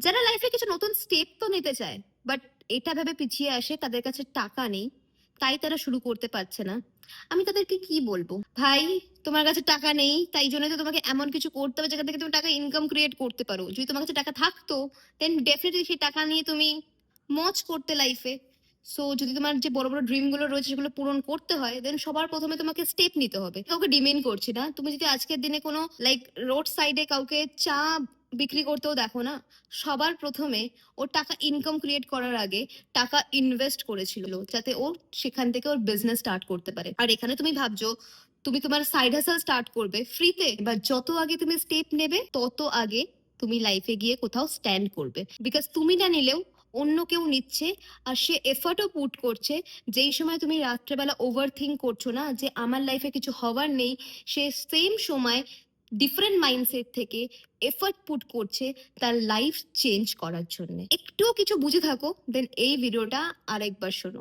যারা লাইফে কিছু নতুন স্টেপ তো নিতে চায়, বাট এটা ভেবে পিছিয়ে আসে তাদের কাছে টাকা নেই, তাই তারা শুরু করতে পারছে না। আমি তাদেরকে কি বলবো? ভাই, তোমার কাছে টাকা নেই তাই জন্য তো তোমাকে এমন কিছু করতে হবে যেখান থেকে তুমি টাকা ইনকাম ক্রিয়েট করতে পারো। যদি তোমার কাছে টাকা থাকতো, দেন ডেফিনেটলি সেই টাকা নিয়ে তুমি মজ করতে লাইফে। সো যদি তোমার যে বড় বড় ড্রিম গুলো রয়েছে সেগুলো পূরণ করতে হয়, দেন সবার প্রথমে তোমাকে স্টেপ নিতে হবে। কাউকে ডিমেন্ড করছি না, তুমি যদি আজকের দিনে কোনো লাইক রোড সাইডে কাউকে চা বিক্রি করতেও দেখো না, সবার প্রথমে ও টাকা ইনকাম ক্রিয়েট করার আগে টাকা ইনভেস্ট করেছিল যাতে ও সেখান থেকে ওর বিজনেস স্টার্ট করতে পারে। আর এখানে তুমি ভাবছো তুমি তোমার সাইড হাসেল স্টার্ট করবে ফ্রিতে, বা যত আগে তুমি স্টেপ নেবে তত আগে তুমি লাইফে গিয়ে কোথাও স্ট্যান্ড করবে। বিকজ তুমি না নিলেও অন্য কেউ নিচ্ছে, আর সে এফর্টও পুট করছে। যেই সময় তুমি রাত্রেবেলা ওভার থিঙ্ক করছো না যে আমার লাইফে কিছু হওয়ার নেই, সে সেম সময় ডিফারেন্ট মাইন্ডসেট থেকে এফর্ট পুট করছে তার লাইফ চেঞ্জ করার জন্য। একটুও কিছু বুঝে থাকো, দেন এই ভিডিওটা আরেকবার শোনো।